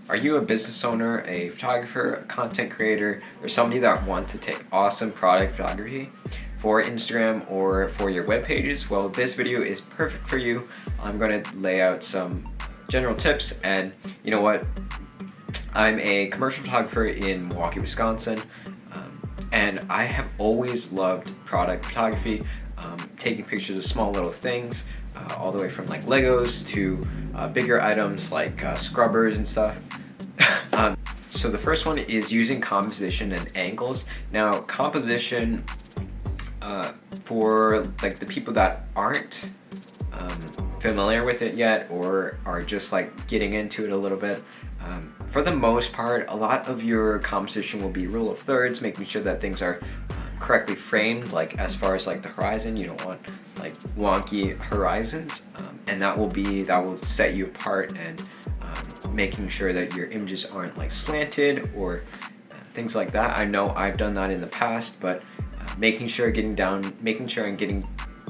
Are you a business owner, a photographer, a content creator, or somebody that wants to take awesome product photography for Instagram or for your web pages? Well, this video is perfect for you. I'm going to lay out some general tips, and you know what? I'm a commercial photographer in Milwaukee, Wisconsin, and I have always loved product photography, taking pictures of small little things, all the way from like Legos to bigger items like scrubbers and stuff. So the first one is using composition and angles. Now, composition, for like the people that aren't familiar with it yet or are just like getting into it a little bit, for the most part, a lot of your composition will be rule of thirds, making sure that things are correctly framed, like as far as like the horizon. You don't want like wonky horizons, and that will set you apart, and making sure that your images aren't like slanted or things like that. I know I've done that in the past, but making sure and getting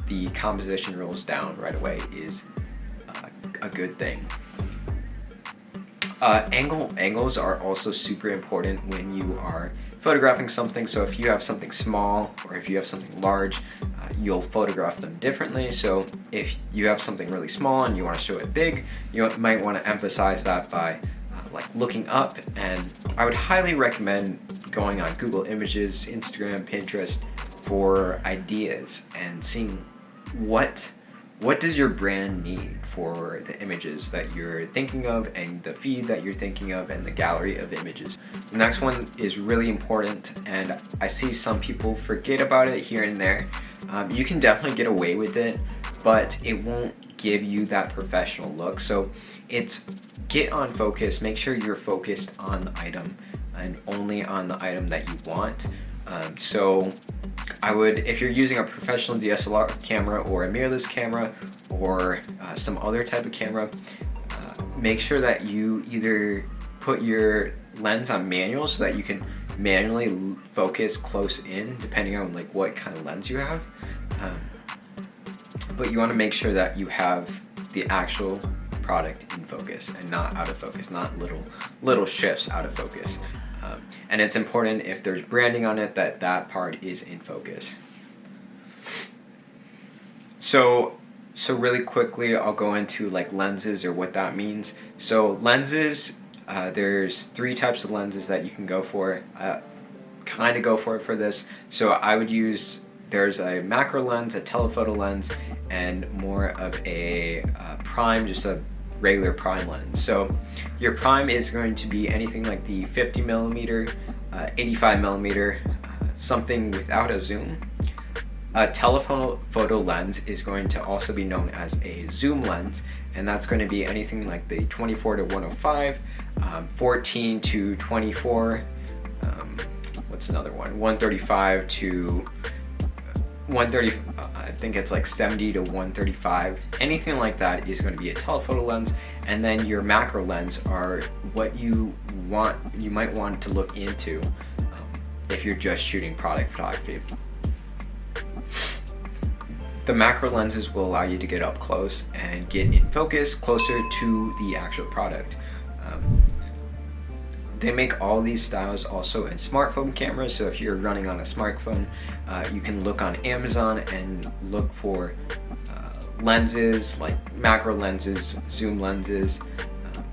the composition rules down right away is a good thing. Angles are also super important when you are photographing something. So if you have something small or if you have something large, you'll photograph them differently. So if you have something really small and you want to show it big, you might want to emphasize that by like looking up. And I would highly recommend going on Google Images, Instagram, Pinterest for ideas and seeing what does your brand need for the images that you're thinking of, and the feed that you're thinking of, and the gallery of images. The next one is really important, and I see some people forget about it here and there. You can definitely get away with it, but it won't give you that professional look. So it's get on focus, make sure you're focused on the item and only on the item that you want. So I would, if you're using a professional DSLR camera or a mirrorless camera or some other type of camera, make sure that you either put your lens on manual so that you can manually focus close in depending on like what kind of lens you have. But you want to make sure that you have the actual product in focus and not out of focus, not little shifts out of focus. And it's important if there's branding on it that part is in focus. So really quickly, I'll go into like lenses or what that means. So lenses, there's 3 types of lenses that you can go for. Kind of go for it for this. So I would use, there's a macro lens, a telephoto lens, and more of a prime, just a regular prime lens. So your prime is going to be anything like the 50 millimeter, 85 millimeter, something without a zoom. A telephoto lens is going to also be known as a zoom lens, and that's going to be anything like the 24 to 105, 14 to 24, what's another one, 135 to 130, I think it's like 70 to 135. Anything like that is going to be a telephoto lens. And then your macro lens are what you might want to look into if you're just shooting product photography. The macro lenses will allow you to get up close and get in focus closer to the actual product. They make all these styles also in smartphone cameras, so if you're running on a smartphone, you can look on Amazon and look for lenses like macro lenses, zoom lenses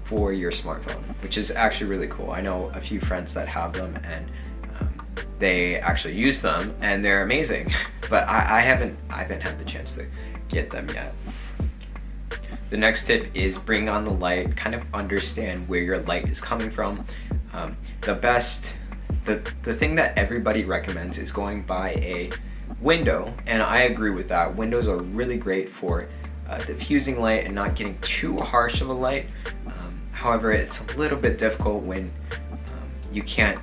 for your smartphone, which is actually really cool. I know a few friends that have them, and they actually use them and they're amazing, but I haven't had the chance to get them yet. The next tip is bring on the light, kind of understand where your light is coming from. The thing that everybody recommends is going by a window, and I agree with that. Windows are really great for diffusing light and not getting too harsh of a light. However, it's a little bit difficult when you can't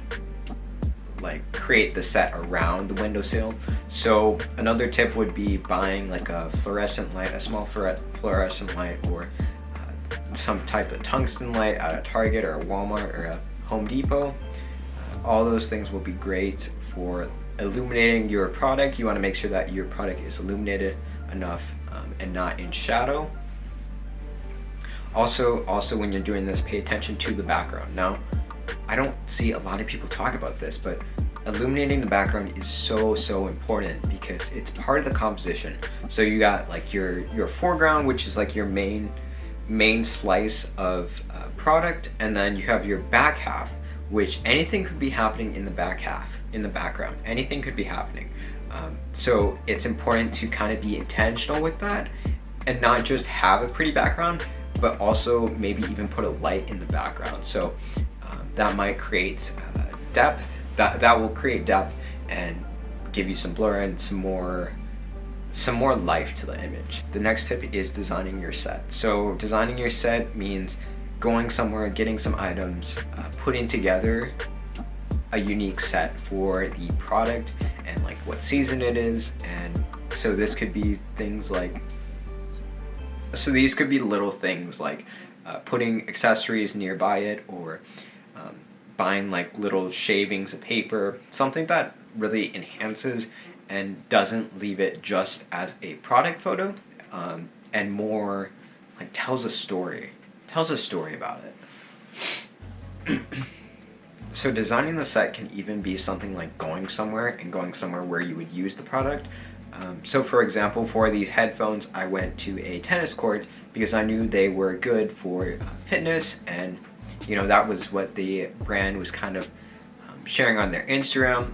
like create the set around the windowsill. So another tip would be buying like a fluorescent light, a small fluorescent light, or some type of tungsten light at a Target or a Walmart or a Home Depot. All those things will be great for illuminating your product. You want to make sure that your product is illuminated enough and not in shadow. Also when you're doing this, pay attention to the background. Now, I don't see a lot of people talk about this, but illuminating the background is so important because it's part of the composition. So you got like your foreground, which is like your main slice of product, and then you have your back half, which anything could be happening in the back half, in the background. Anything could be happening. So it's important to kind of be intentional with that and not just have a pretty background, but also maybe even put a light in the background. So that might create depth. That will create depth and give you some blur and some more life to the image. The next tip is designing your set. So designing your set means going somewhere, getting some items, putting together a unique set for the product and like what season it is. And so this could be things like, so these could be little things like putting accessories nearby it, or buying like little shavings of paper, something that really enhances and doesn't leave it just as a product photo, and more like tells a story about it. So designing the set can even be something like going somewhere where you would use the product. So for example, for these headphones, I went to a tennis court because I knew they were good for fitness, and that was what the brand was kind of sharing on their Instagram.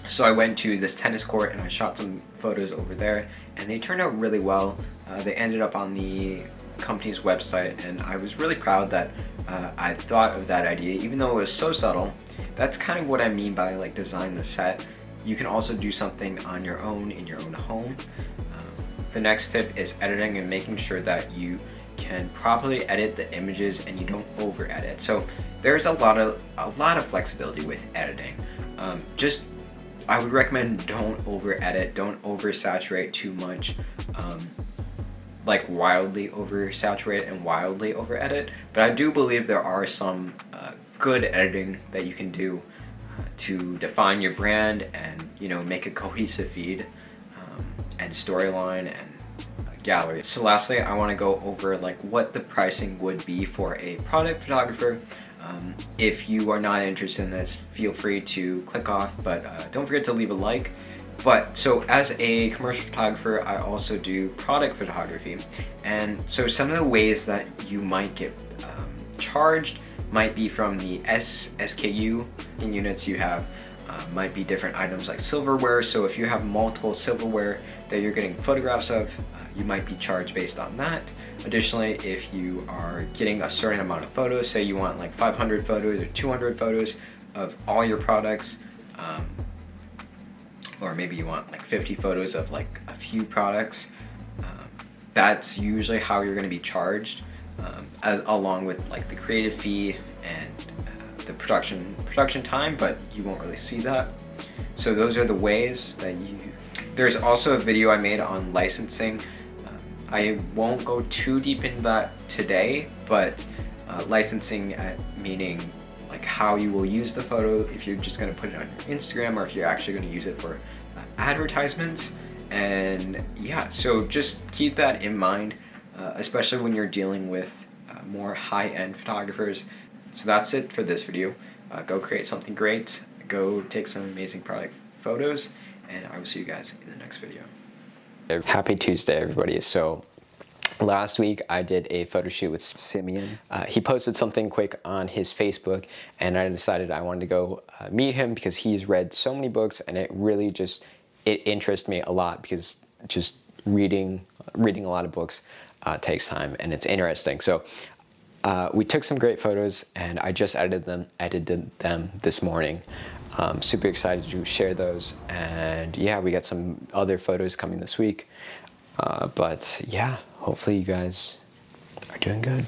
So I went to this tennis court and I shot some photos over there, and they turned out really well. They ended up on the company's website, and I was really proud that I thought of that idea, even though it was so subtle. That's kind of what I mean by like design the set. You can also do something on your own in your own home. The next tip is editing and making sure that you can properly edit the images and you don't over edit. So there's a lot of flexibility with editing. I would recommend don't over edit, don't oversaturate too much, like wildly oversaturate and wildly over edit. But I do believe there are some good editing that you can do to define your brand and make a cohesive feed and storyline and gallery. So lastly, I want to go over like what the pricing would be for a product photographer. If you are not interested in this, feel free to click off, but don't forget to leave a like. But so as a commercial photographer, I also do product photography, and so some of the ways that you might get charged might be from the SKU in units you have. Might be different items like silverware. So if you have multiple silverware that you're getting photographs of, you might be charged based on that. Additionally, if you are getting a certain amount of photos, say you want like 500 photos or 200 photos of all your products, or maybe you want like 50 photos of like a few products, that's usually how you're going to be charged, along with like the creative fee and the production time, but you won't really see that. So those are the ways that there's also a video I made on licensing. I won't go too deep into that today, but licensing meaning like how you will use the photo, if you're just going to put it on your Instagram or if you're actually going to use it for advertisements. And yeah, so just keep that in mind, especially when you're dealing with more high-end photographers. So that's it for this video. Go create something great, go take some amazing product photos, and I will see you guys in the next video. Happy Tuesday, everybody. So last week I did a photo shoot with Simeon. He posted something quick on his Facebook, and I decided I wanted to go meet him because he's read so many books, and it really it interests me a lot because just reading a lot of books takes time and it's interesting. So we took some great photos, and I just edited them this morning. Super excited to share those, and yeah, we got some other photos coming this week. But yeah, hopefully you guys are doing good.